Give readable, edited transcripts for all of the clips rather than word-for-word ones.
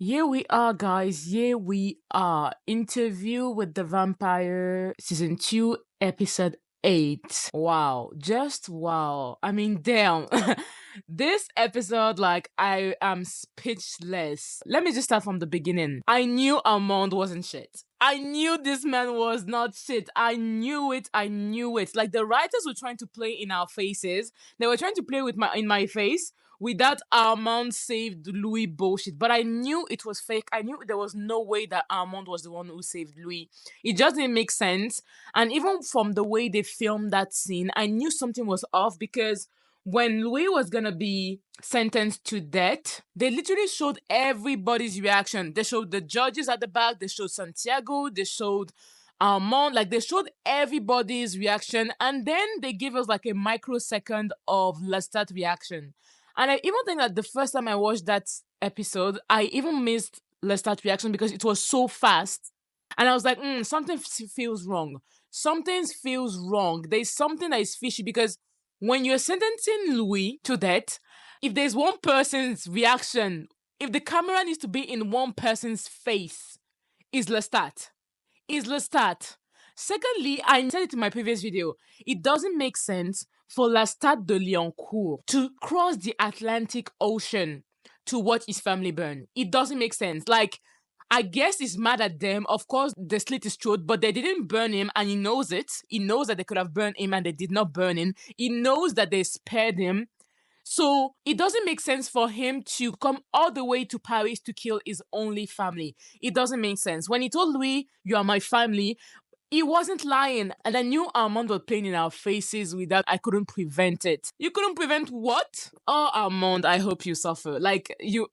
Here we are, guys. Here we are. Interview with the Vampire, season 2, episode 8. Wow. Just wow. I mean, damn. This episode, like, I am speechless. Let me just start from the beginning. I knew Armand wasn't shit. I knew this man was not shit. I knew it. I knew it. Like, the writers were trying to play in our faces. They were trying to play with my face with that Armand saved Louis bullshit. But I knew it was fake. I knew there was no way that Armand was the one who saved Louis. It just didn't make sense. And even from the way they filmed that scene, I knew something was off because when Louis was gonna be sentenced to death, they literally showed everybody's reaction. They showed the judges at the back, they showed Santiago, they showed Armand, like they showed everybody's reaction, and then they gave us like a microsecond of Lestat reaction. And I even think that the first time I watched that episode, I even missed Lestat's reaction because it was so fast. And I was like, something feels wrong. Something feels wrong. There's something that is fishy because when you're sentencing Louis to death, if there's one person's reaction, if the camera needs to be in one person's face, is Lestat. Is Lestat. Secondly, I said it in my previous video, it doesn't make sense for Lestat de Liancourt to cross the Atlantic Ocean to watch his family burn. It doesn't make sense. Like, I guess he's mad at them. Of course, they slit his throat, but they didn't burn him, and he knows it. He knows that they could have burned him, and they did not burn him. He knows that they spared him. So it doesn't make sense for him to come all the way to Paris to kill his only family. It doesn't make sense. When he told Louis, "You are my family," he wasn't lying. And I knew Armand was playing in our faces with that. I couldn't prevent it. You couldn't prevent what? Oh, Armand, I hope you suffer. Like you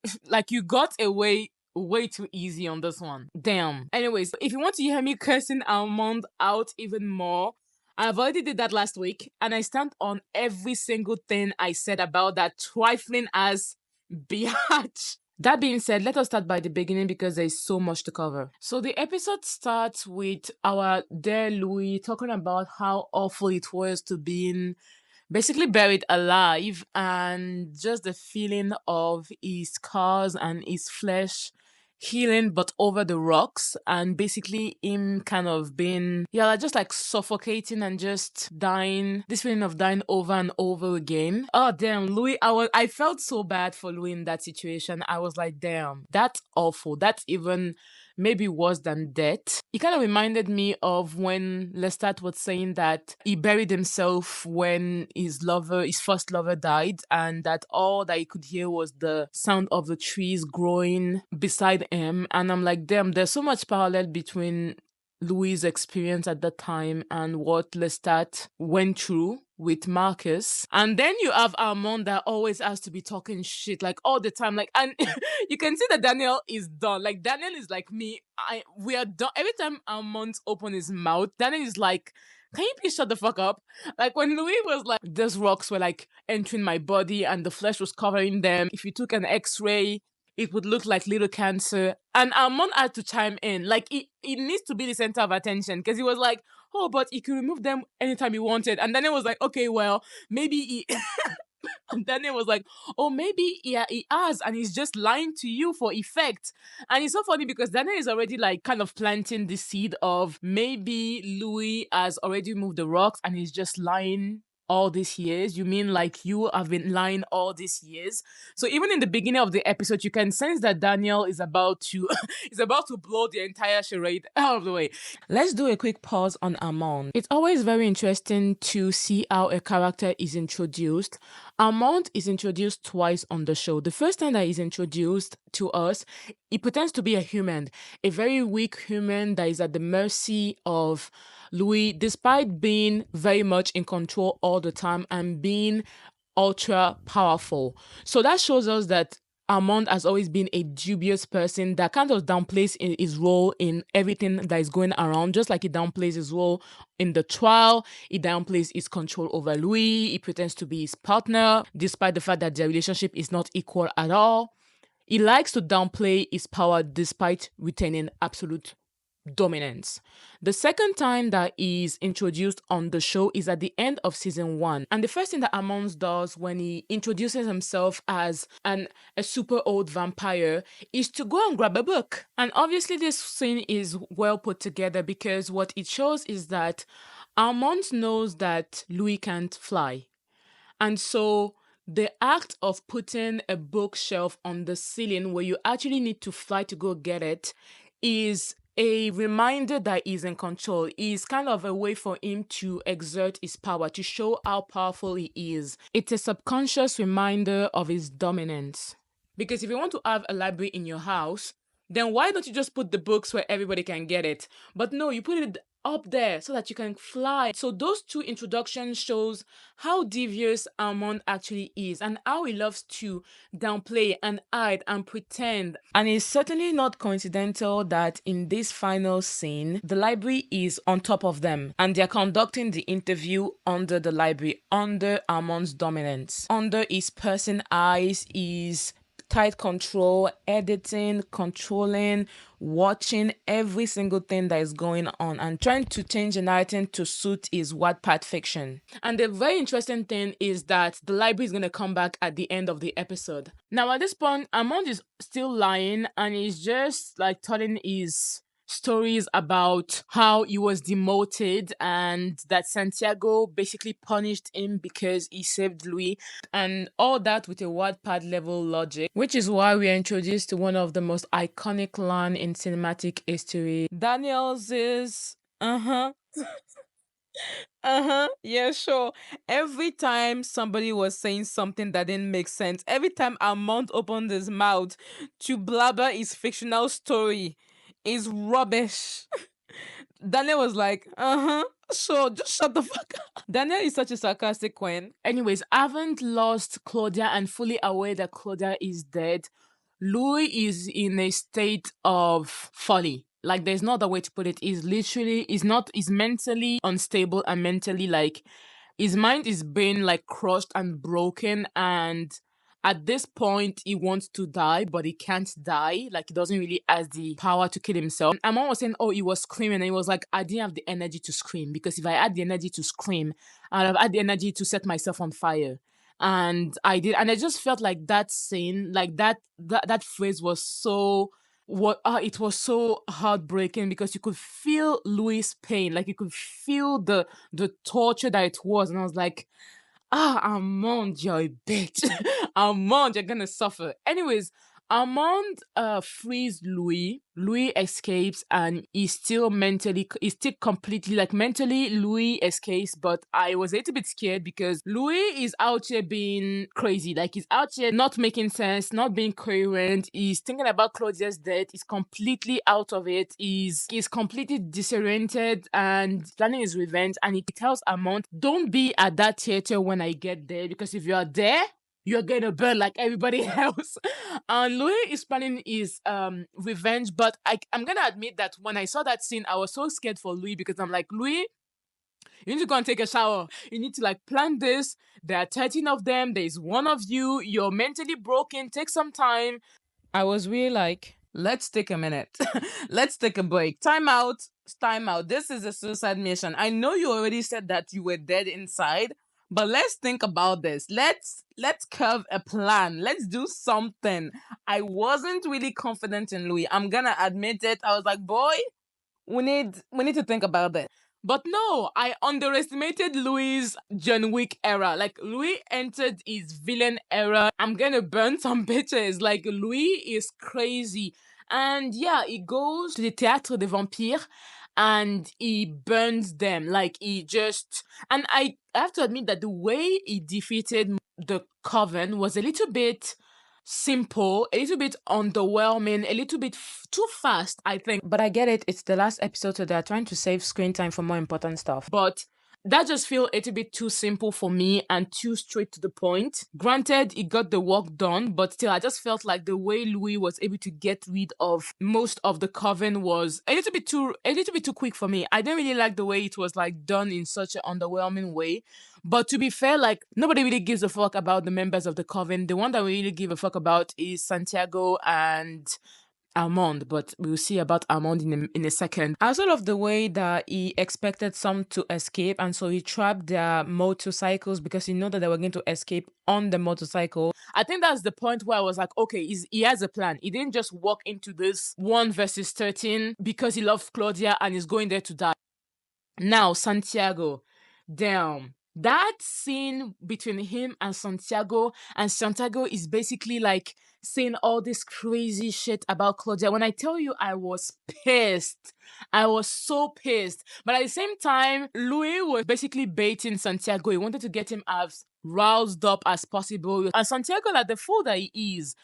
got away way too easy on this one. Damn. Anyways, if you want to hear me cursing Armand out even more, I've already did that last week, and I stand on every single thing I said about that trifling ass biatch. That being said, let us start by the beginning because there's so much to cover. So the episode starts with our dear Louis talking about how awful it was to be basically buried alive, and just the feeling of his scars and his flesh healing but over the rocks, and basically him kind of being just like suffocating and just dying, this feeling of dying over and over again. Oh damn, Louis, I felt so bad for Louis in that situation. I was like, damn, that's awful. That's even maybe worse than death. It kind of reminded me of when Lestat was saying that he buried himself when his first lover died, and that all that he could hear was the sound of the trees growing beside him. And I'm like, damn, there's so much parallel between Louis' experience at that time and what Lestat went through with Marcus. And then you have Armand that always has to be talking shit like all the time. Like, and you can see that Daniel is done. Like, Daniel is like me. We are done. Every time Armand open his mouth, Daniel is like, can you please shut the fuck up? Like when Louis was like, those rocks were like entering my body and the flesh was covering them. If you took an x-ray, it would look like little cancer. And Armand had to chime in. Like, he needs to be the center of attention because he was like, oh, but he could remove them anytime he wanted. And then it was like, okay, well, maybe he... And then it was like, oh, maybe he has, and he's just lying to you for effect. And it's so funny because Daniel is already like kind of planting the seed of maybe Louis has already moved the rocks and he's just lying all these years. You mean like you have been lying all these years? So even in the beginning of the episode, you can sense that Daniel is about to is about to blow the entire charade out of the way. Let's do a quick pause on Armand. It's always very interesting to see how a character is introduced. Armand is introduced twice on the show. The first time that he's introduced to us, he pretends to be a human, a very weak human that is at the mercy of Louis, despite being very much in control all the time and being ultra powerful. So that shows us that Armand has always been a dubious person that kind of downplays his role in everything that is going around, just like he downplays his role in the trial. He downplays his control over Louis. He pretends to be his partner, despite the fact that their relationship is not equal at all. He likes to downplay his power despite retaining absolute dominance. The second time that is introduced on the show is at the end of season one. And the first thing that Armand does when he introduces himself as a super old vampire is to go and grab a book. And obviously this scene is well put together because what it shows is that Armand knows that Louis can't fly. And so the act of putting a bookshelf on the ceiling where you actually need to fly to go get it is a reminder that he's in control. Is kind of a way for him to exert his power, to show how powerful he is. It's a subconscious reminder of his dominance. Because if you want to have a library in your house, then why don't you just put the books where everybody can get it? But no, you put it up there so that you can fly. So those two introductions shows how devious Armand actually is and how he loves to downplay and hide and pretend. And it's certainly not coincidental that in this final scene, the library is on top of them and they're conducting the interview under the library, under Armand's dominance, under his person eyes, his tight control, editing, controlling, watching every single thing that is going on and trying to change the narrative to suit his Wattpad fiction. And the very interesting thing is that the library is going to come back at the end of the episode. Now at this point, Armand is still lying and he's just like telling his stories about how he was demoted and that Santiago basically punished him because he saved Louis, and all that with a Wattpad level logic, which is why we are introduced to one of the most iconic line in cinematic history. Daniels is yeah, sure. Every time somebody was saying something that didn't make sense, every time Armand opened his mouth to blabber his fictional story, is rubbish. Daniel was like, sure, just shut the fuck up. Daniel is such a sarcastic queen. Anyways, I haven't lost Claudia and fully aware that Claudia is dead. Louis is in a state of folly. Like there's no other way to put it. He's mentally unstable and mentally like his mind is being like crushed and broken, and at this point he wants to die but he can't die. Like he doesn't really has the power to kill himself. And Mom was saying, oh, he was screaming, and he was like, I didn't have the energy to scream, because if I had the energy to scream, I'd have had the energy to set myself on fire. And I did, and I just felt like that scene, like that phrase was so it was so heartbreaking because you could feel Louis' pain, like you could feel the torture that it was, and I was like, Armand, you're a bitch. Armand, you're gonna suffer. Anyways, Armand frees Louis. Louis escapes and he's still completely, like mentally, Louis escapes, but I was a little bit scared because Louis is out here being crazy. Like he's out here not making sense, not being coherent. He's thinking about Claudia's death. He's completely out of it. He's completely disoriented and planning his revenge. And he tells Armand, don't be at that theater when I get there, because if you are there, you're gonna burn like everybody else. And Louis is planning his revenge, but I'm gonna admit that when I saw that scene, I was so scared for Louis, because I'm like, Louis, you need to go and take a shower. You need to like plan this. There are 13 of them. There is one of you. You're mentally broken. Take some time. I was really like, let's take a minute. Let's take a break. Time out. Time out. This is a suicide mission. I know you already said that you were dead inside, but let's think about this. Let's curve a plan. Let's do something. I wasn't really confident in Louis. I'm gonna admit it. I was like, boy, we need to think about this. But no, I underestimated Louis' John Wick era. Like Louis entered his villain era. I'm gonna burn some bitches. Like Louis is crazy. And yeah, he goes to the Théâtre des Vampires and he burns them. Like he just, and I have to admit that the way he defeated the coven was a little bit simple, a little bit underwhelming, a little bit too fast, I think. But I get it. It's the last episode, so they're trying to save screen time for more important stuff. But that just feels a little bit too simple for me and too straight to the point. Granted, it got the work done, but still, I just felt like the way Louis was able to get rid of most of the coven was a little bit too quick for me. I didn't really like the way it was like done in such an underwhelming way. But to be fair, like nobody really gives a fuck about the members of the coven. The one that we really give a fuck about is Santiago and Armand, but we'll see about Armand in a second. I also love the way that he expected some to escape, and so he trapped their motorcycles because he knew that they were going to escape on the motorcycle. I think that's the point where I was like, okay, he has a plan. He didn't just walk into this 1 versus 13 because he loved Claudia and is going there to die. Now, Santiago, damn. That scene between him and Santiago is basically like saying all this crazy shit about Claudia. When I tell you I was pissed, I was so pissed. But at the same time, Louis was basically baiting Santiago. He wanted to get him as roused up as possible. And Santiago, like the fool that he is,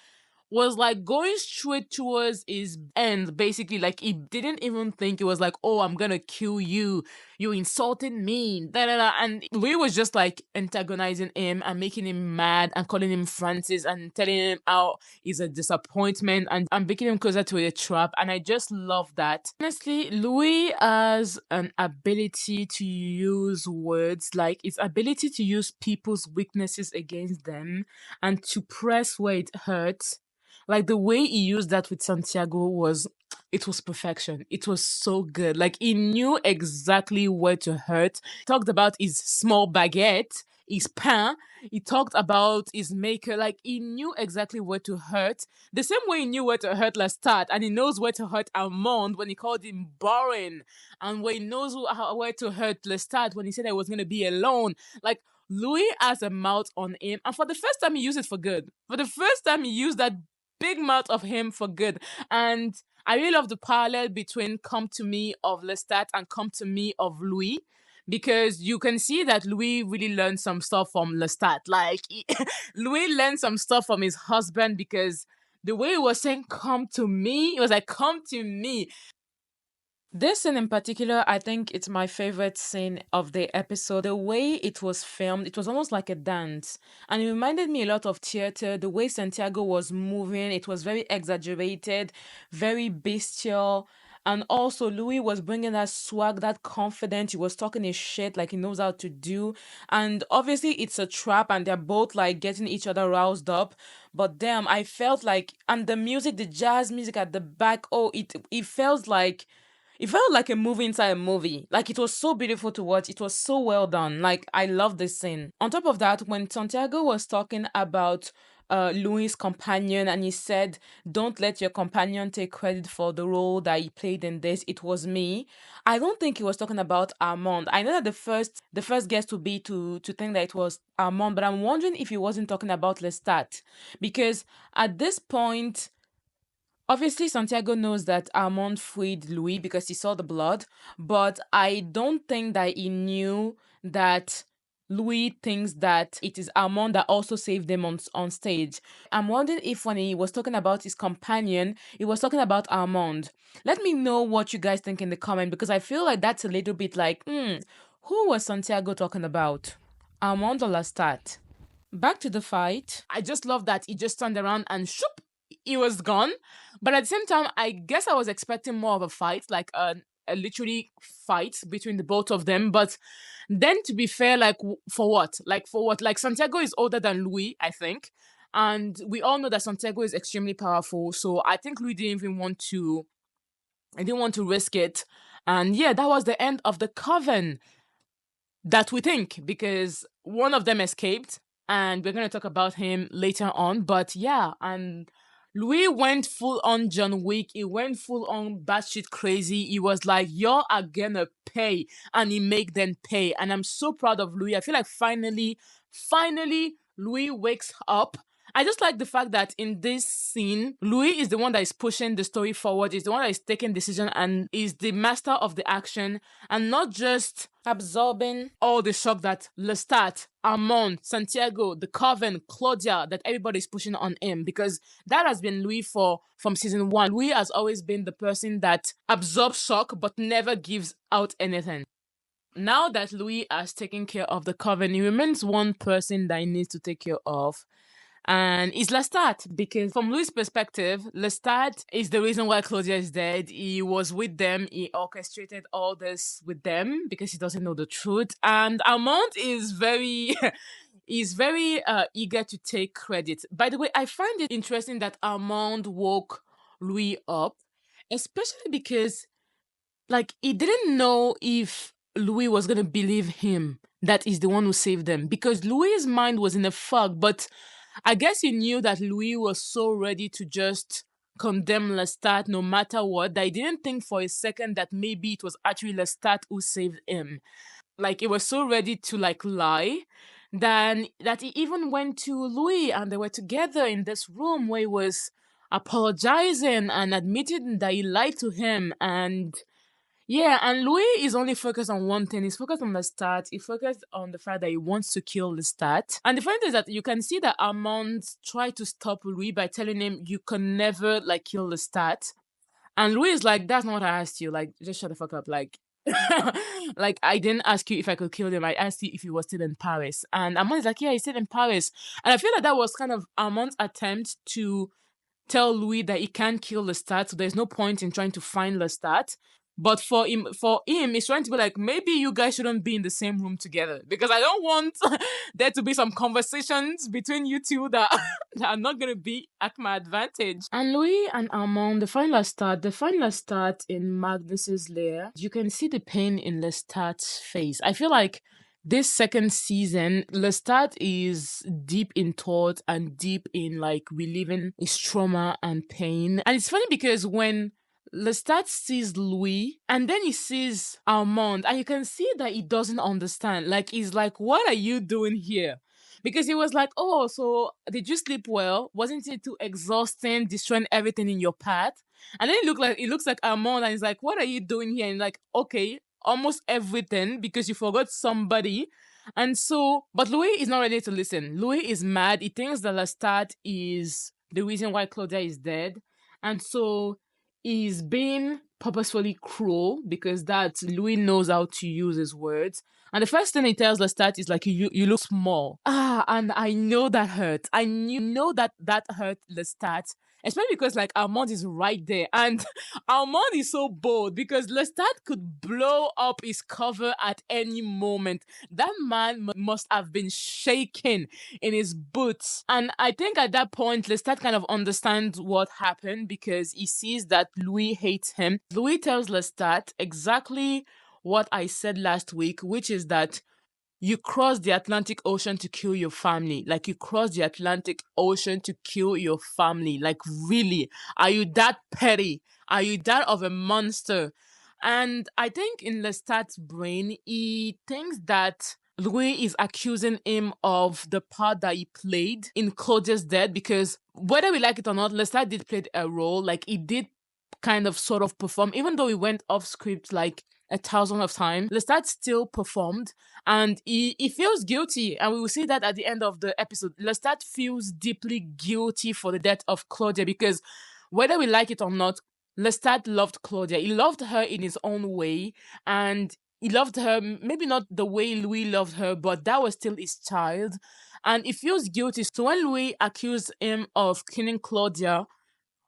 was like going straight towards his end, basically. Like he didn't even think. It was like, oh, I'm gonna kill you. You insulted me. Da, da, da. And we was just like antagonizing him and making him mad and calling him Francis and telling him how he's a disappointment and making him closer to a trap. And I just love that. Honestly, Louis has an ability to use words, like his ability to use people's weaknesses against them and to press where it hurts. Like the way he used that with Santiago was, it was perfection. It was so good. Like he knew exactly where to hurt. He talked about his small baguette, his pain. He talked about his maker. Like he knew exactly where to hurt. The same way he knew where to hurt Lestat, and he knows where to hurt Armand when he called him boring, and where he knows where to hurt Lestat when he said I was gonna be alone. Like Louis has a mouth on him, and for the first time he used it for good. For the first time he used that big mouth of him for good. And I really love the parallel between Come to Me of Lestat and Come to Me of Louis. Because you can see that Louis really learned some stuff from Lestat. Like, Louis learned some stuff from his husband because the way he was saying, come to me, it was like, come to me. This scene in particular, I think it's my favorite scene of the episode. The way it was filmed, it was almost like a dance. And it reminded me a lot of theater. The way Santiago was moving, it was very exaggerated, very bestial. And also, Louis was bringing that swag, that confidence. He was talking his shit like he knows how to do. And obviously, it's a trap, and they're both like getting each other roused up. But damn, I felt like, and the music, the jazz music at the back, oh, it felt like a movie inside a movie. Like it was so beautiful to watch. It was so well done. Like I love this scene. On top of that, when Santiago was talking about Louis' companion and he said, "Don't let your companion take credit for the role that he played in this. It was me." I don't think he was talking about Armand. I know that the first guest would be to think that it was Armand, but I'm wondering if he wasn't talking about Lestat because at this point obviously, Santiago knows that Armand freed Louis because he saw the blood, but I don't think that he knew that Louis thinks that it is Armand that also saved them on stage. I'm wondering if when he was talking about his companion, he was talking about Armand. Let me know what you guys think in the comment because I feel like that's a little bit like, who was Santiago talking about? Armand or Lestat? Back to the fight. I just love that he just turned around and shoop, he was gone. But at the same time, I guess I was expecting more of a fight, like a literally fight between the both of them. But then to be fair, like for what? Like for what? Like Santiago is older than Louis, I think. And we all know that Santiago is extremely powerful. So I think Louis didn't want to risk it. And yeah, that was the end of the coven that we think because one of them escaped and we're going to talk about him later on. But yeah, and Louis went full on John Wick. He went full on batshit crazy. He was like, y'all are gonna pay. And he make them pay. And I'm so proud of Louis. I feel like finally, Louis wakes up. I just like the fact that in this scene, Louis is the one that is pushing the story forward, is the one that is taking decision and is the master of the action and not just absorbing all the shock that Lestat, Armand, Santiago, the Coven, Claudia, that everybody's pushing on him because that has been Louis from season 1. Louis has always been the person that absorbs shock but never gives out anything. Now that Louis has taken care of the Coven, he remains one person that he needs to take care of. And it's Lestat because from Louis' perspective, Lestat is the reason why Claudia is dead. He was with them. He orchestrated all this with them because he doesn't know the truth. And Armand is very is very eager to take credit. By the way, I find it interesting that Armand woke Louis up, especially because like he didn't know if Louis was gonna believe him that he's the one who saved them because Louis's mind was in a fog. But I guess he knew that Louis was so ready to just condemn Lestat no matter what that he didn't think for a second that maybe it was actually Lestat who saved him. Like he was so ready to like lie then that he even went to Louis and they were together in this room where he was apologizing and admitting that he lied to him. And yeah, and Louis is only focused on one thing. He's focused on the start. He focused on the fact that he wants to kill the start. And the funny thing is that you can see that Armand tried to stop Louis by telling him you can never like kill the start. And Louis is like, that's not what I asked you. Like, just shut the fuck up. Like, like I didn't ask you if I could kill him. I asked you if he was still in Paris. And Armand is like, yeah, he's still in Paris. And I feel like that was kind of Armand's attempt to tell Louis that he can't kill Lestat, so there's no point in trying to find Lestat. But for him, he's trying to be like, maybe you guys shouldn't be in the same room together because I don't want there to be some conversations between you two that, that are not going to be at my advantage. And Louis and Armand, the final start in Magnus's lair. You can see the pain in Lestat's face. I feel like this second season, Lestat is deep in thought and deep in like reliving his trauma and pain. And it's funny because when Lestat sees Louis and then he sees Armand, and you can see that he doesn't understand. Like, he's like, what are you doing here? Because he was like, oh, so did you sleep well? Wasn't it too exhausting, destroying everything in your path? And then it looks like Armand, and he's like, what are you doing here? And like, okay, almost everything because you forgot somebody. And so, but Louis is not ready to listen. Louis is mad. He thinks that Lestat is the reason why Claudia is dead. And so he's being purposefully cruel because that Louis knows how to use his words. And the first thing he tells Lestat is like, you look small. And I know that hurt. I know that hurt Lestat. Especially because like Armand is right there. And Armand is so bold because Lestat could blow up his cover at any moment. That man must have been shaking in his boots. And I think at that point, Lestat kind of understands what happened because he sees that Louis hates him. Louis tells Lestat exactly what I said last week, which is that you cross the Atlantic Ocean to kill your family. Like, you cross the Atlantic Ocean to kill your family. Like, really? Are you that petty? Are you that of a monster? And I think in Lestat's brain, he thinks that Louis is accusing him of the part that he played in Claudia's death because whether we like it or not, Lestat did play a role. Like, he did kind of sort of perform, even though he went off script like a thousand of times. Lestat still performed and he feels guilty. And we will see that at the end of the episode. Lestat feels deeply guilty for the death of Claudia because whether we like it or not, Lestat loved Claudia. He loved her in his own way and he loved her, maybe not the way Louis loved her, but that was still his child. And he feels guilty. So when Louis accused him of killing Claudia,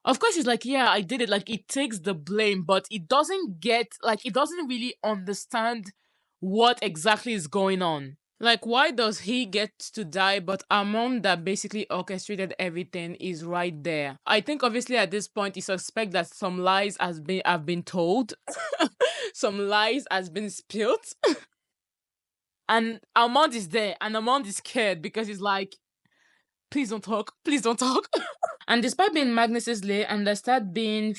of course, he's like, yeah, I did it. Like, it takes the blame, but it doesn't get, like, it doesn't really understand what exactly is going on. Like, why does he get to die, but Armand that basically orchestrated everything is right there? I think obviously at this point he suspects that some lies have been told, some lies has been spilled, and Armand is there, and Armand is scared because he's like, please don't talk. And despite being Magnus's lair and Lestat being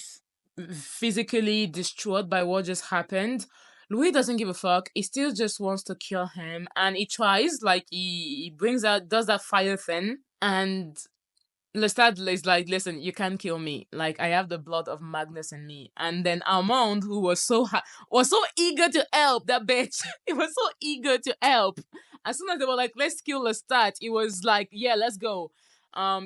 physically destroyed by what just happened, Louis doesn't give a fuck. He still just wants to kill him, and he tries. Like, he brings out, does that fire thing, and Lestat is like, listen, you can't kill me. Like, I have the blood of Magnus in me. And then Armand, who was was so eager to help, that bitch. He was so eager to help. As soon as they were like, let's kill Lestat, he was like, yeah, let's go.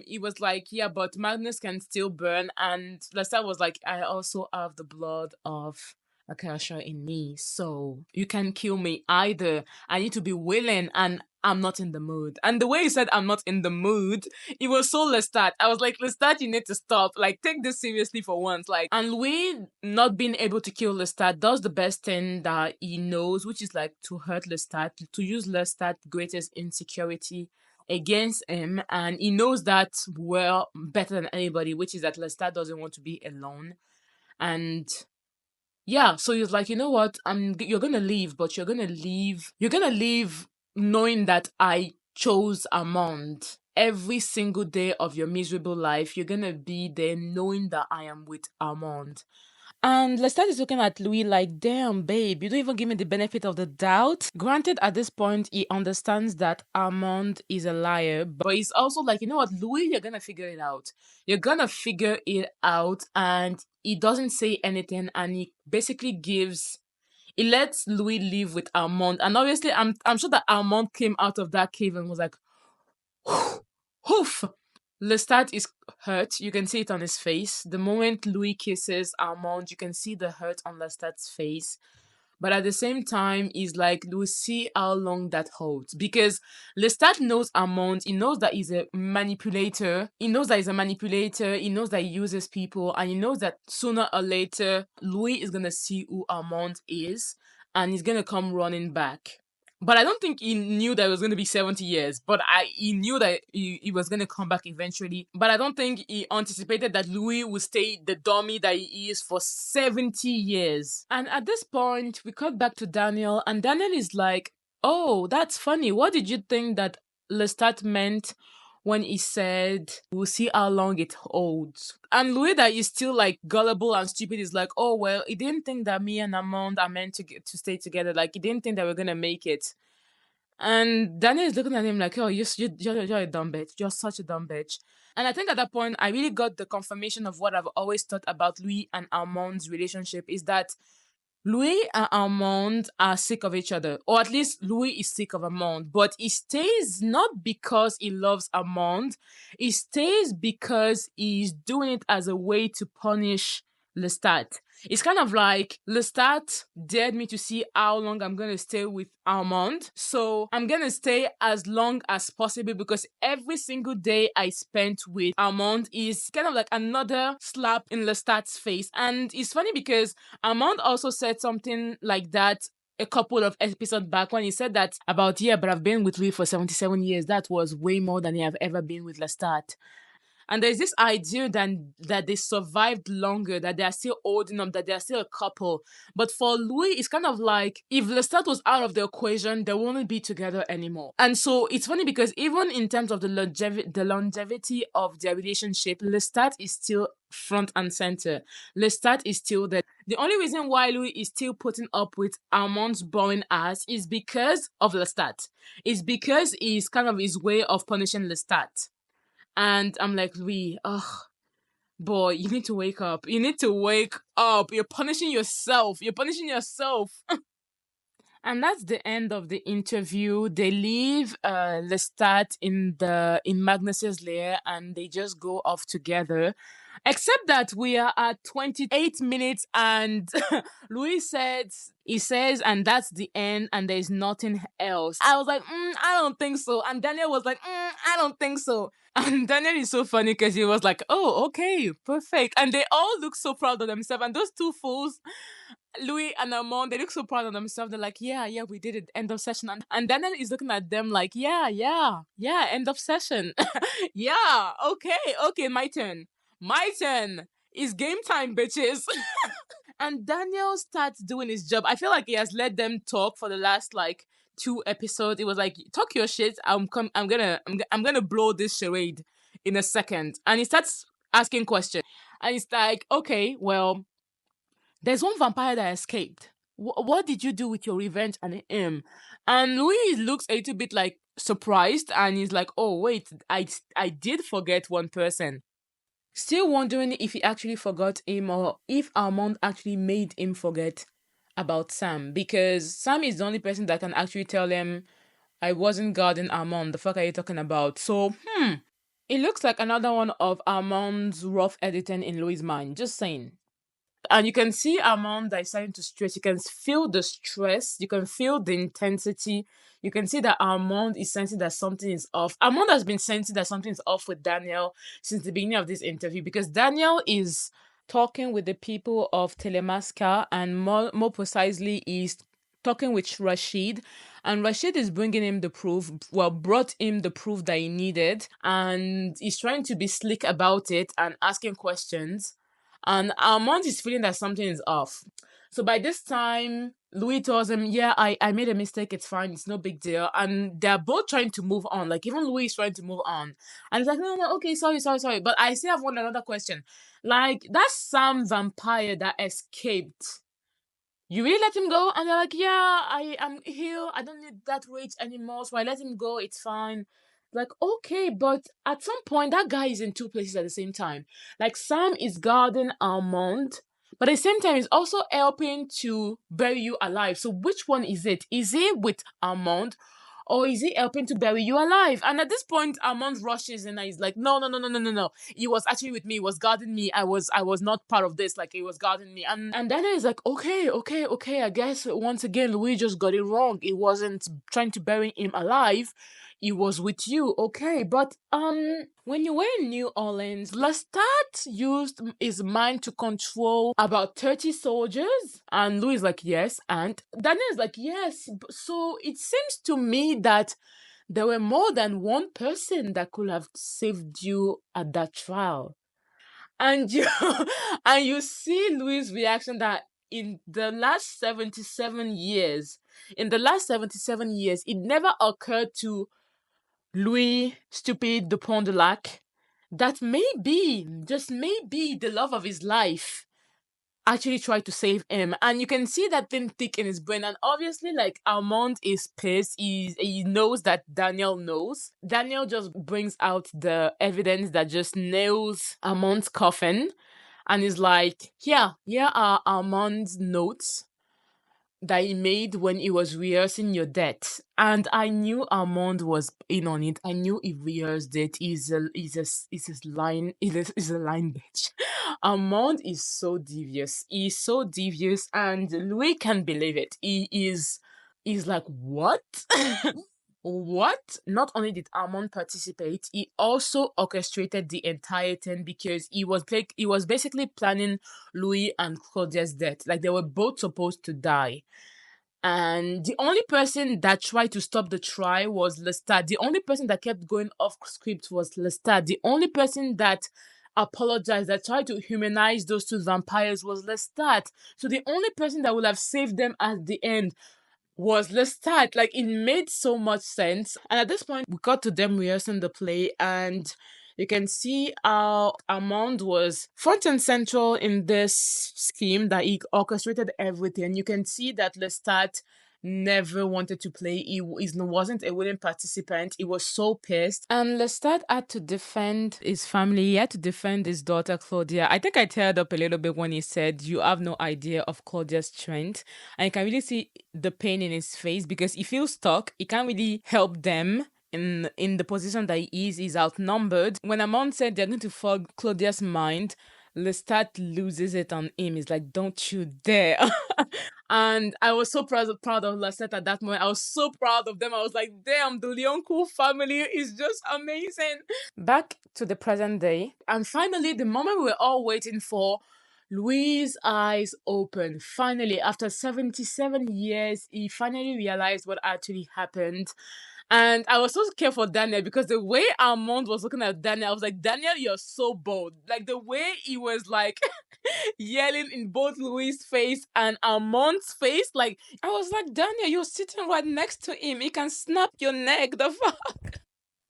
He was like, yeah, but Magnus can still burn. And Lestat was like, I also have the blood of Akasha in me. So you can kill me either. I need to be willing, and I'm not in the mood. And the way he said I'm not in the mood, it was so Lestat. I was like, Lestat, you need to stop. Like, take this seriously for once. Like, and Louis not being able to kill Lestat does the best thing that he knows, which is like to hurt Lestat, to use Lestat's greatest insecurity against him, and he knows that well better than anybody, which is that Lestat doesn't want to be alone. And yeah, so he's like, you know what? You're gonna leave, but you're gonna leave. You're gonna leave knowing that I chose Armand. Every single day of your miserable life, you're gonna be there knowing that I am with Armand. And Lestat is looking at Louis like, damn, babe, you don't even give me the benefit of the doubt. Granted, at this point, he understands that Armand is a liar, but he's also like, you know what, Louis, you're gonna figure it out. You're gonna figure it out. And he doesn't say anything, and he basically he lets Louis live with Armand. And obviously, I'm sure that Armand came out of that cave and was like, Hoof! Lestat is hurt. You can see it on his face. The moment Louis kisses Armand, you can see the hurt on Lestat's face. But at the same time, he's like, we'll see how long that holds. Because Lestat knows Armand. He knows that he's a manipulator. He knows that he's a manipulator. He knows that he uses people. And he knows that sooner or later, Louis is going to see who Armand is. And he's going to come running back. But I don't think he knew that it was going to be 70 years. But he knew that he was going to come back eventually. But I don't think he anticipated that Louis would stay the dummy that he is for 70 years. And at this point, we cut back to Daniel. And Daniel is like, oh, that's funny. What did you think that Lestat meant when he said, we'll see how long it holds? And Louis, that is still like gullible and stupid, is like, oh, well, he didn't think that me and Armand are meant to stay together. Like, he didn't think that we're going to make it. And Daniel is looking at him like, oh, you're a dumb bitch. You're such a dumb bitch. And I think at that point, I really got the confirmation of what I've always thought about Louis and Armand's relationship, is that Louis and Armand are sick of each other, or at least Louis is sick of Armand, but he stays not because he loves Armand, he stays because he's doing it as a way to punish Lestat. It's kind of like Lestat dared me to see how long I'm going to stay with Armand. So I'm going to stay as long as possible, because every single day I spent with Armand is kind of like another slap in Lestat's face. And it's funny because Armand also said something like that a couple of episodes back, when he said that about, yeah, but I've been with Louis for 77 years. That was way more than I have ever been with Lestat. And there's this idea that they survived longer, that they are still holding up, that they are still a couple. But for Louis, it's kind of like, if Lestat was out of the equation, they wouldn't be together anymore. And so it's funny because even in terms of the longevity of their relationship, Lestat is still front and center. Lestat is still there. The only reason why Louis is still putting up with Armand's boring ass is because of Lestat. It's because it's kind of his way of punishing Lestat. And I'm like, Louis, boy, you need to wake up. You need to wake up. You're punishing yourself. You're punishing yourself. And that's the end of the interview. They leave Lestat in Magnus's lair, and they just go off together. Except that we are at 28 minutes, and Louis says, and that's the end, and there's nothing else. I was like, I don't think so. And Daniel was like, I don't think so. And Daniel is so funny because he was like, oh, okay, perfect. And they all look so proud of themselves. And those two fools, Louis and Armand, they look so proud of themselves. They're like, yeah, we did it. End of session. And Daniel is looking at them like, yeah, end of session. Yeah, okay, my turn. My turn. It's game time, bitches. And Daniel starts doing his job. I feel like he has let them talk for the last like 2 episodes. It was like, talk your shit. I'm gonna blow this charade in a second. And he starts asking questions. And it's like, okay, well, there's one vampire that escaped. What did you do with your revenge on him? And Louis looks a little bit like surprised, and he's like, oh wait, I did forget one person. Still wondering if he actually forgot him, or if Armand actually made him forget about Sam, because Sam is the only person that can actually tell him, I wasn't guarding Armand. The fuck are you talking about? So, it looks like another one of Armand's rough editing in Louis' mind. Just saying. And you can see Armand that is starting to stress. You can feel the stress. You can feel the intensity. You can see that Armand is sensing that something is off. Armand has been sensing that something is off with Daniel since the beginning of this interview, because Daniel is talking with the people of Telemasca, and more precisely is talking with Rashid, and Rashid is bringing him the proof, well, brought him the proof that he needed, and he's trying to be slick about it and asking questions. And Armand is feeling that something is off. So by this time, Louis tells him, yeah, I made a mistake. It's fine. It's no big deal. And they're both trying to move on. Like, even Louis is trying to move on. And he's like, no, no, okay, sorry, sorry, sorry. But I still have another question. Like, that Sam vampire that escaped, you really let him go? And they're like, yeah, I am healed. I don't need that rage anymore. So I let him go. It's fine. Like, okay, but at some point, that guy is in two places at the same time. Like, Sam is guarding Armand, but at the same time, he's also helping to bury you alive. So which one is it? Is he with Armand? Or is he helping to bury you alive? And at this point, Armand rushes in and he's like, no, no, no, no, no, no, no. He was actually with me. He was guarding me. I was not part of this. Like, he was guarding me. And Daniel is like, okay, okay, okay. I guess once again, Louis just got it wrong. He wasn't trying to bury him alive. He was with you, okay, but when you were in New Orleans, Lestat used his mind to control about 30 soldiers, and Louis is like, yes, and Daniel is like, yes. So it seems to me that there were more than one person that could have saved you at that trial. And you and you see Louis' reaction that in the last 77 years, it never occurred to Louis Stupid de Pont de Lac that maybe, just maybe, the love of his life actually tried to save him. And you can see that thing thick in his brain. And obviously, like, Armand is pissed. He knows that Daniel knows. Daniel just brings out the evidence that just nails Armand's coffin and is like, here are Armand's notes that he made when he was rehearsing your death. And I knew Armand was in on it. I knew he rehearsed it. He's a line bitch. Armand is so devious. He's so devious, and Louis can't believe it. He's like, what? What? Not only did Armand participate, he also orchestrated the entire thing because he was basically planning Louis and Claudia's death. Like, they were both supposed to die. And the only person that tried to stop the trial was Lestat. The only person that kept going off script was Lestat. The only person that apologized, that tried to humanize those two vampires, was Lestat. So the only person that would have saved them at the end was Lestat. Like, it made so much sense. And at this point, we got to them rehearsing the play, and you can see how Armand was front and central in this scheme, that he orchestrated everything. You can see that Lestat never wanted to play. Wasn't a willing participant. He was so pissed. And Lestat had to defend his family. He had to defend his daughter, Claudia. I think I teared up a little bit when he said, you have no idea of Claudia's strength. And you can really see the pain in his face because he feels stuck. He can't really help them in the position that he is. He's outnumbered. When Amon said they're going to fog Claudia's mind, Lestat loses it on him. He's like, don't you dare. And I was so proud of Lestat at that moment. I was so proud of them. I was like, damn, the Leoncourt family is just amazing. Back to the present day. And finally, the moment we were all waiting for, Louis' eyes opened. Finally, after 77 years, he finally realized what actually happened. And I was so scared for Daniel because the way Armand was looking at Daniel, I was like, Daniel, you're so bold. Like, the way he was like yelling in both Louis' face and Armand's face, like, I was like, Daniel, you're sitting right next to him. He can snap your neck. The fuck?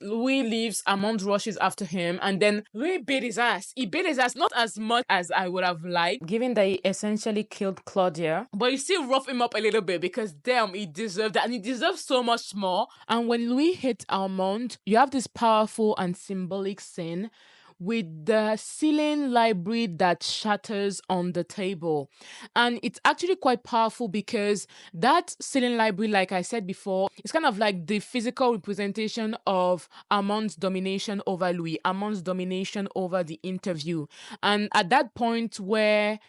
Louis leaves, Armand rushes after him, and then Louis beat his ass. He beat his ass, not as much as I would have liked, given that he essentially killed Claudia, but he still roughed him up a little bit because damn, he deserved that, and he deserves so much more. And when Louis hits Armand, you have this powerful and symbolic scene with the ceiling library that shatters on the table. And it's actually quite powerful because that ceiling library, like I said before, is kind of like the physical representation of Armand's domination over Louis, Armand's domination over the interview. And at that point where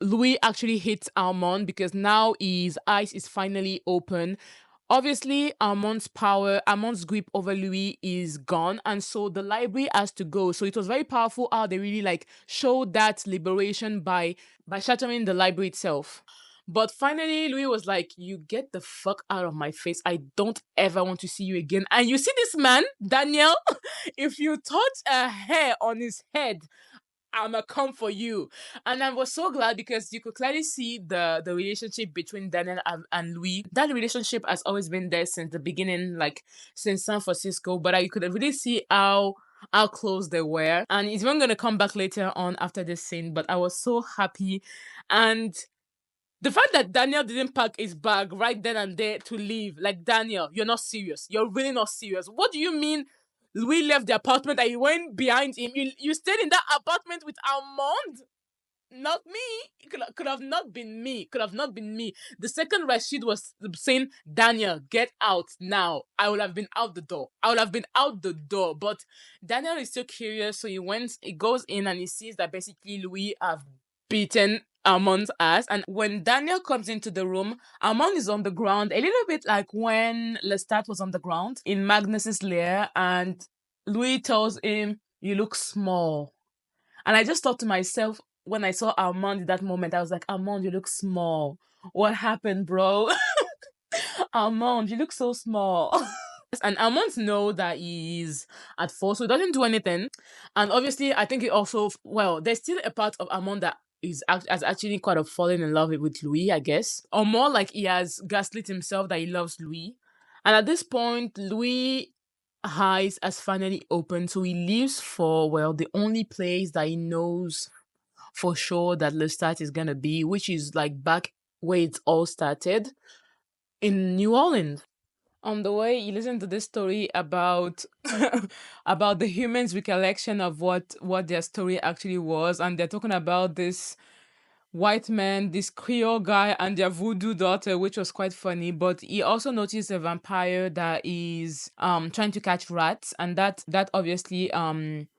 Louis actually hits Armand, because now his eyes is finally open, obviously, Armand's grip over Louis is gone, and so the library has to go. So it was very powerful how they really like showed that liberation by shattering the library itself. But finally, Louis was like, "You get the fuck out of my face. I don't ever want to see you again." And you see this man, Daniel, if you touch a hair on his head, I'ma come for you. And I was so glad because you could clearly see the relationship between Daniel and Louis. That relationship has always been there since the beginning, like since San Francisco. But I could really see how close they were. And it's even gonna come back later on after this scene. But I was so happy. And the fact that Daniel didn't pack his bag right then and there to leave, like, Daniel, you're not serious. You're really not serious. What do you mean Louis left the apartment and you went behind him? You stayed in that apartment with Armand? Not me. It could have not been me. Could have not been me. The second Rashid was saying, Daniel, get out now, I would have been out the door. I would have been out the door. But Daniel is so curious, so he goes in and he sees that basically Louis have beaten Armand's ass. And when Daniel comes into the room, Armand is on the ground, a little bit like when Lestat was on the ground in Magnus's lair, and Louis tells him, "You look small." And I just thought to myself, when I saw Armand in that moment, I was like, Armand, you look small. What happened, bro? Armand, you look so small. And Armand know that he's at fault, so he doesn't do anything. And obviously, I think it also, well, there's still a part of Armand that has actually kind of fallen in love with Louis, I guess. Or more like he has gaslit himself that he loves Louis. And at this point, Louis' eyes has finally opened, so he leaves for, well, the only place that he knows for sure that Lestat is gonna be, which is like back where it all started in New Orleans. On the way, you listen to this story about about the humans' recollection of what their story actually was, and they're talking about this white man, this Creole guy, and their voodoo daughter, which was quite funny. But he also noticed a vampire that is trying to catch rats, and that obviously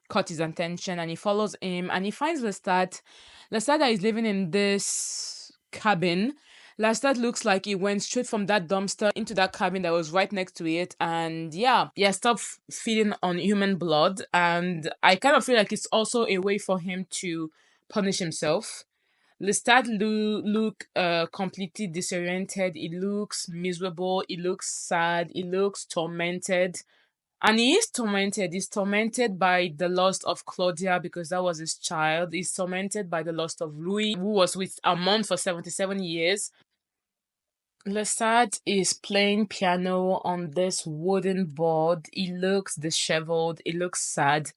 caught his attention, and he follows him, and he finds Lestat. Lestat that is living in this cabin. Lestat looks like he went straight from that dumpster into that cabin that was right next to it, and yeah, stop feeding on human blood. And I kind of feel like it's also a way for him to punish himself. Lestat look completely disoriented. He looks miserable. He looks sad. He looks tormented. And he is tormented. He's tormented by the loss of Claudia because that was his child. He's tormented by the loss of Louis, who was with Armand for 77 years. Lestat is playing piano on this wooden board. He looks disheveled. He looks sad.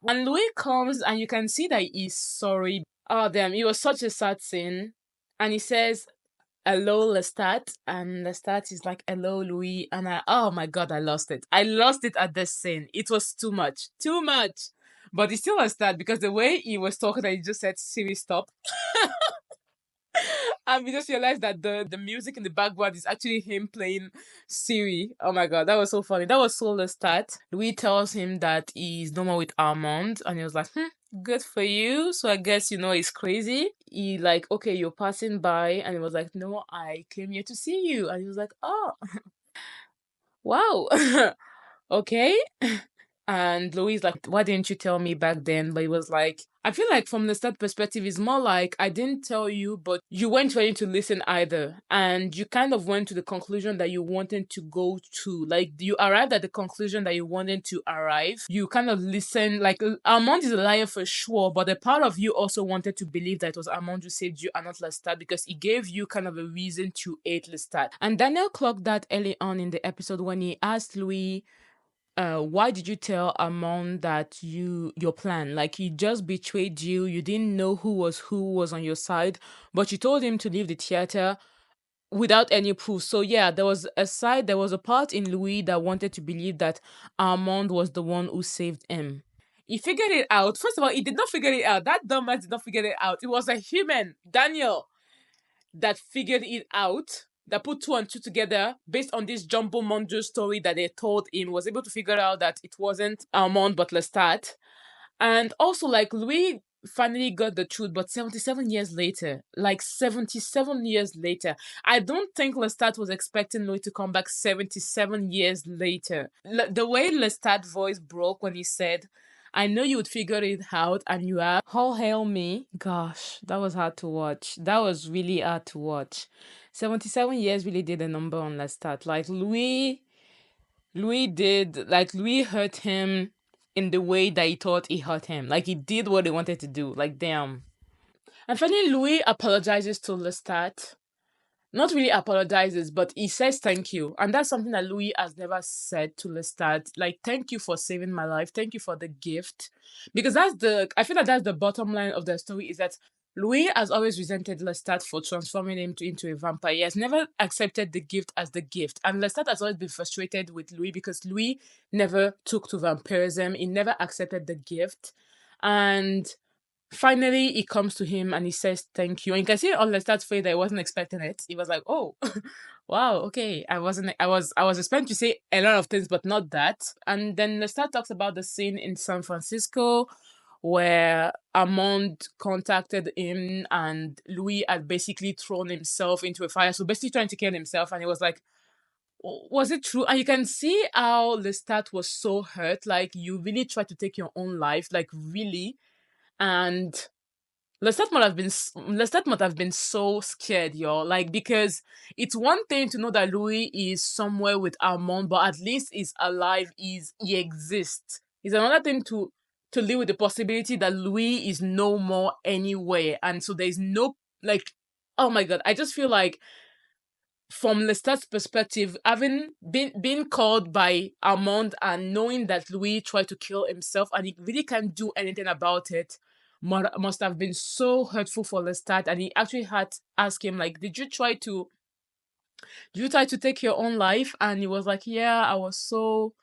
And Louis comes and you can see that he's sorry. Oh damn, it was such a sad scene. And he says, "Hello, Lestat." And Lestat is like, "Hello, Louis." And oh my god, I lost it. I lost it at this scene. It was too much. Too much. But it's still Lestat because the way he was talking, he just said, "Siri, stop." And we just realized that the music in the background is actually him playing Siri. Oh my god, that was so funny. That was so Lestat. Louis tells him that he's no more with Armand, and he was like, good for you. So I guess he's crazy. He like, okay, you're passing by, and he was like, no, I came here to see you, and he was like, oh, wow, okay. And Louis like, why didn't you tell me back then? But he was like, I feel like from the start perspective, it's more like I didn't tell you, but you weren't ready to listen either. And you kind of went to the conclusion that you wanted to go to. Like, you arrived at the conclusion that you wanted to arrive. You kind of listened, like, Armand is a liar for sure, but a part of you also wanted to believe that it was Armand who saved you and not Lestat because he gave you kind of a reason to hate Lestat. And Daniel clocked that early on in the episode when he asked Louis, why did you tell Armand that your plan? Like, he just betrayed you. You didn't know who was on your side, but you told him to leave the theater without any proof. So yeah, there was a part in Louis that wanted to believe that Armand was the one who saved him. He figured it out. First of all, he did not figure it out. That dumbass did not figure it out. It was a human, Daniel, that figured it out, that put two and two together based on this jumbo mondo story that they told him, was able to figure out that it wasn't Armand but Lestat. And also, like, Louis finally got the truth, but 77 years later, like 77 years later, I don't think Lestat was expecting Louis to come back 77 years later. The way Lestat's voice broke when he said, I know you would figure it out, and you have. All hail me. Gosh, that was hard to watch. That was really hard to watch. 77 years really did a number on Lestat. Like Louis hurt him in the way that he thought he hurt him. Like he did what he wanted to do. Like damn. And finally, Louis apologizes to Lestat. Not really apologizes, but he says thank you. And that's something that Louis has never said to Lestat. Like, thank you for saving my life. Thank you for the gift. Because I feel like that's the bottom line of the story is that Louis has always resented Lestat for transforming him into a vampire. He has never accepted the gift as the gift. And Lestat has always been frustrated with Louis because Louis never took to vampirism. He never accepted the gift. And finally, he comes to him and he says thank you. And you can see on Lestat's face that he wasn't expecting it. He was like, "Oh, wow, okay." I was expecting to say a lot of things, but not that. And then Lestat talks about the scene in San Francisco where Armand contacted him and Louis had basically thrown himself into a fire. So basically trying to kill himself. And he was like, was it true? And you can see how Lestat was so hurt. Like, you really tried to take your own life. Like, really. And Lestat must have been so scared, y'all. Like, because it's one thing to know that Louis is somewhere with Armand, but at least he's alive, he exists. It's another thing to live with the possibility that Louis is no more anywhere. And so there's no, like, oh my god, I just feel like from Lestat's perspective, having been called by Armand and knowing that Louis tried to kill himself and he really can't do anything about it, must have been so hurtful for Lestat. And he actually had to ask him, like, did you try to take your own life? And he was like, yeah, I was so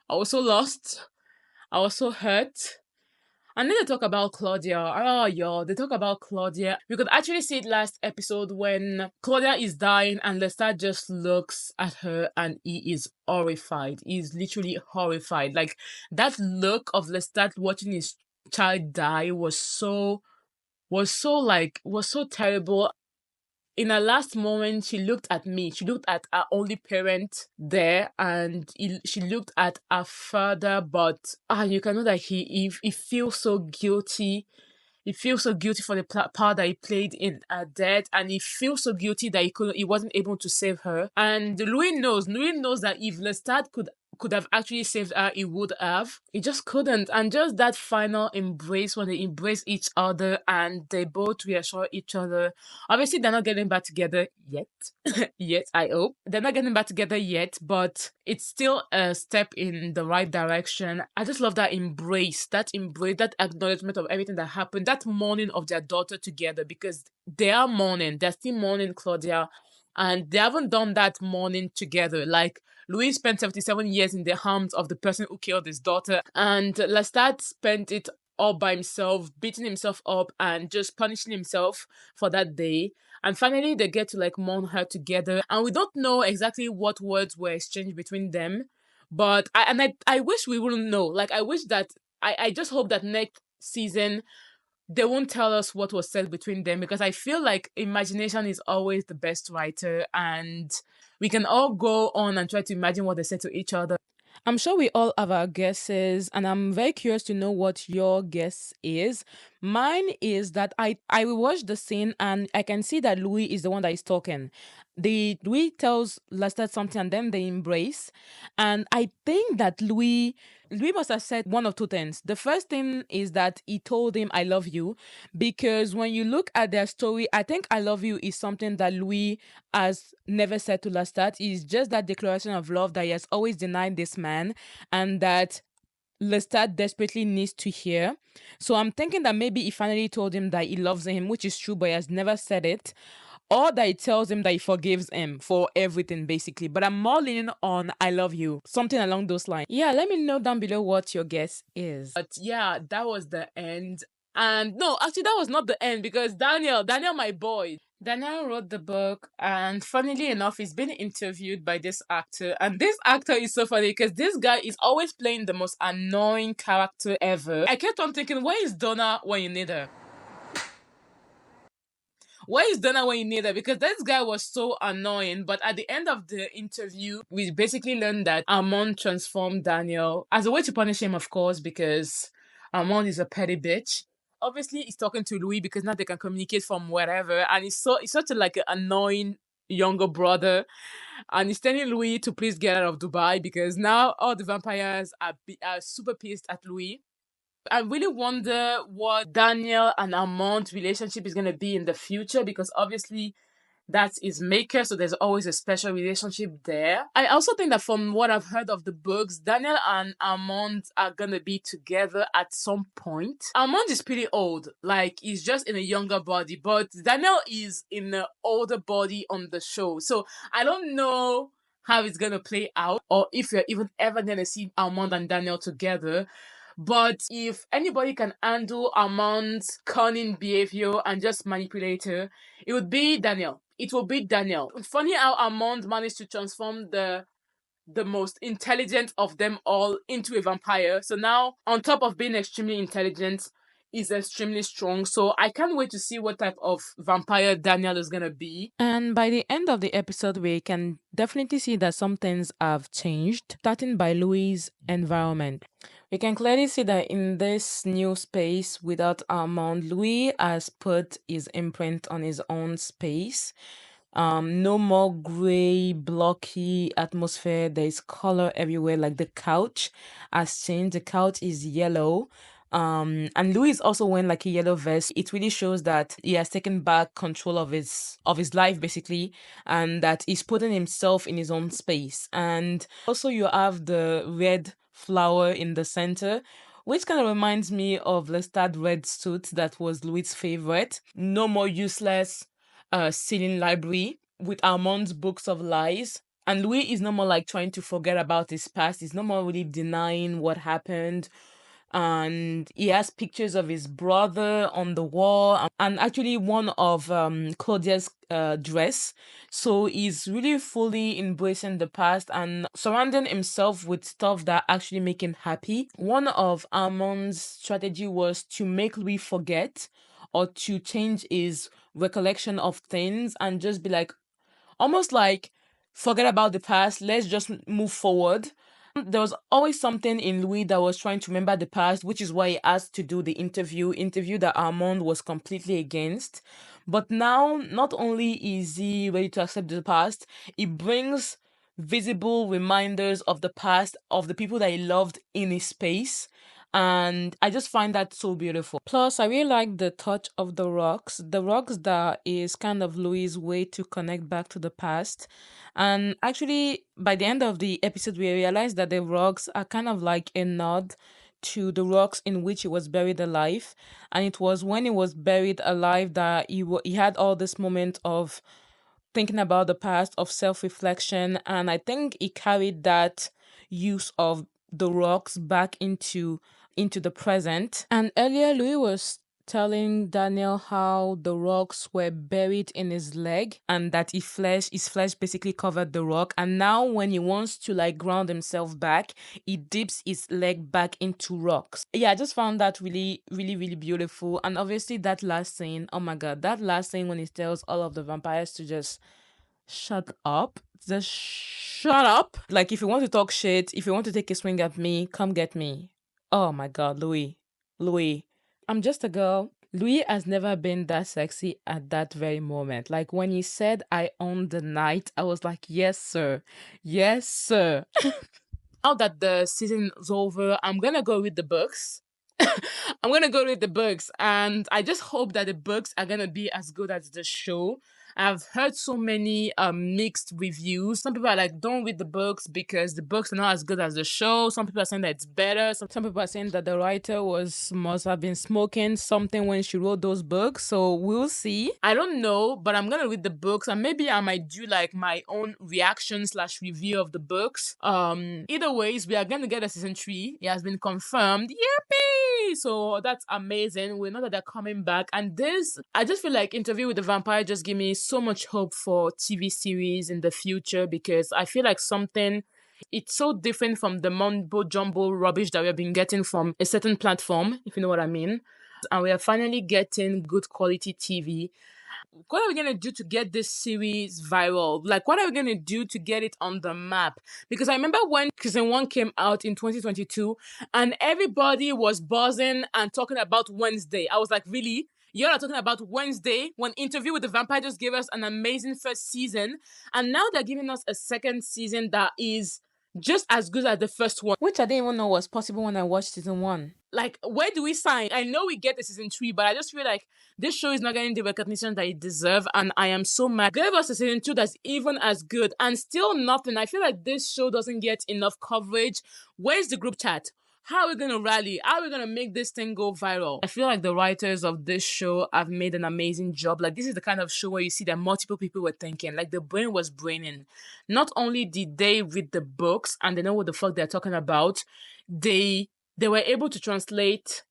lost. I was so hurt. And then they talk about Claudia. Oh, y'all, they talk about Claudia. We could actually see it last episode when Claudia is dying and Lestat just looks at her and he is horrified. He's literally horrified. Like, that look of Lestat watching his child die was so terrible. In her last moment, she looked at me. She looked at her only parent there, and she looked at her father. But you can know that he feels so guilty. He feels so guilty for the part that he played in her death, and he feels so guilty that he wasn't able to save her. And Louis knows. Louis knows that if Lestat could have actually saved her, he would have. He just couldn't. And just that final embrace when they embrace each other and they both reassure each other. Obviously, they're not getting back together yet. Yet, I hope. They're not getting back together yet, but it's still a step in the right direction. I just love that embrace, that acknowledgement of everything that happened, that mourning of their daughter together, because they are mourning. They're still mourning Claudia, and they haven't done that mourning together. Like, Louis spent 77 years in the arms of the person who killed his daughter, and Lestat spent it all by himself, beating himself up and just punishing himself for that day. And finally, they get to like mourn her together, and we don't know exactly what words were exchanged between them. But I wish we wouldn't know. Like, I wish that I just hope that next season they won't tell us what was said between them, because I feel like imagination is always the best writer, and we can all go on and try to imagine what they said to each other. I'm sure we all have our guesses, and I'm very curious to know what your guess is. Mine is that I watched the scene and I can see that Louis is the one that is talking. The Louis tells Lestat something and then they embrace, and I think that Louis must have said one of two things. The first thing is that he told him I love you, because when you look at their story, I think I love you is something that Louis has never said to Lestat. It's just that declaration of love that he has always denied this man, and that Lestat desperately needs to hear. So I'm thinking that maybe he finally told him that he loves him, which is true, but he has never said it. Or that he tells him that he forgives him for everything, basically. But I'm more leaning on I love you. Something along those lines. Yeah, let me know down below what your guess is. But yeah, that was the end. And no, actually, that was not the end, because Daniel, my boy, Daniel wrote the book, and funnily enough, he's been interviewed by this actor. And this actor is so funny because this guy is always playing the most annoying character ever. I kept on thinking, where is Donna when you need her? Where is Donna when you need her? Because this guy was so annoying. But at the end of the interview, we basically learned that Armand transformed Daniel as a way to punish him, of course, because Armand is a petty bitch. Obviously, he's talking to Louis because now they can communicate from wherever, and he's such a like an annoying younger brother, and he's telling Louis to please get out of Dubai because now all the vampires are super pissed at Louis. I really wonder what Daniel and Armand's relationship is going to be in the future because obviously that's his maker, so there's always a special relationship there. I also think that from what I've heard of the books, Daniel and Armand are gonna be together at some point. Armand is pretty old, like he's just in a younger body, but Daniel is in an older body on the show. So I don't know how it's gonna play out or if you're even ever gonna see Armand and Daniel together. But if anybody can handle Armand's cunning behavior and just manipulate her, it would be Daniel. It will be Daniel. Funny how Armand managed to transform the most intelligent of them all into a vampire. So now, on top of being extremely intelligent, is extremely strong. So I can't wait to see what type of vampire Daniel is gonna be. And by the end of the episode, we can definitely see that some things have changed, starting by Louis' environment. We can clearly see that in this new space without Armand, Louis has put his imprint on his own space. No more gray, blocky atmosphere. There's color everywhere. Like the couch has changed. The couch is yellow. And Louis is also wearing like a yellow vest. It really shows that he has taken back control of his life basically, and that he's putting himself in his own space. And also you have the red flower in the center, which kind of reminds me of Lestat red suit that was Louis' favorite. No more useless ceiling library with Armand's books of lies. And Louis is no more like trying to forget about his past. He's no more really denying what happened. And he has pictures of his brother on the wall and actually one of Claudia's dress. So he's really fully embracing the past and surrounding himself with stuff that actually make him happy. One of Armand's strategy was to make Louis forget or to change his recollection of things and just be like, almost like, forget about the past, let's just move forward. There was always something in Louis that was trying to remember the past, which is why he asked to do the interview that Armand was completely against. But now, not only is he ready to accept the past, he brings visible reminders of the past, of the people that he loved in his space. And I just find that so beautiful. Plus, I really like the touch of the rocks. The rocks that is kind of Louis' way to connect back to the past. And actually, by the end of the episode, we realized that the rocks are kind of like a nod to the rocks in which he was buried alive. And it was when he was buried alive that he had all this moment of thinking about the past, of self-reflection. And I think he carried that use of the rocks back into the present. And earlier Louis was telling Daniel how the rocks were buried in his leg and that his flesh basically covered the rock. And now when he wants to like ground himself back, he dips his leg back into rocks. Yeah, I just found that really, really, really beautiful. And obviously that last scene, oh my god, that last scene when he tells all of the vampires to just shut up. Just shut up. Like, if you want to talk shit, if you want to take a swing at me, come get me. Oh my god, Louis. Louis. I'm just a girl. Louis has never been that sexy at that very moment. Like, when he said, I own the night, I was like, yes, sir. Yes, sir. Now that the season is over, I'm gonna go read the books. I'm gonna go read the books, and I just hope that the books are gonna be as good as the show. I've heard so many mixed reviews. Some people are like, don't read the books because the books are not as good as the show. Some people are saying that it's better. Some people are saying that the writer must have been smoking something when she wrote those books. So we'll see. I don't know, but I'm gonna read the books and maybe I might do like my own reaction slash review of the books. Either ways, we are gonna get a season 3. It has been confirmed. Yippee! So that's amazing. We know that they're coming back. And this, I just feel like Interview with the Vampire just gave me so much hope for TV series in the future because I feel like it's so different from the mumbo jumbo rubbish that we've been getting from a certain platform, if you know what I mean. And we are finally getting good quality TV. what are we gonna do to get this series viral? Like, what are we gonna do to get it on the map? Because I remember when season one came out in 2022, and everybody was buzzing and talking about Wednesday. I was like, really? You're not talking about Wednesday when Interview with the Vampire just gave us an amazing first season, and now they're giving us a second season that is just as good as the first one, which I didn't even know was possible when I watched season one. Like, where do we sign? I know we get the season three, but I just feel like this show is not getting the recognition that it deserves, and I am so mad. Gave us a season two that's even as good, and still nothing. I feel like this show doesn't get enough coverage. Where's the group chat? How are we gonna rally? How are we gonna make this thing go viral? I feel like the writers of this show have made an amazing job. Like, this is the kind of show where you see that multiple people were thinking. Like, the brain was braining. Not only did they read the books and they know what the fuck they're talking about, they were able to translate.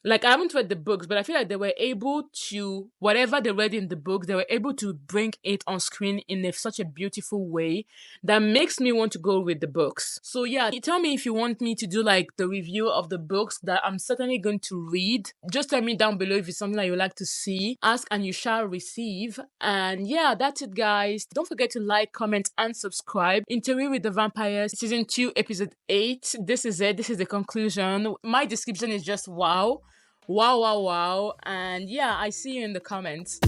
Like, I haven't read the books, but I feel like they were able to, whatever they read in the books, they were able to bring it on screen in such a beautiful way that makes me want to go read the books. So yeah, tell me if you want me to do like the review of the books that I'm certainly going to read. Just tell me down below if it's something that you would like to see. Ask and you shall receive. And yeah, that's it, guys. Don't forget to like, comment, and subscribe. Interview with the Vampires, season 2, episode 8. This is it. This is the conclusion. My description is just wow. Wow, wow, wow. And yeah, I see you in the comments.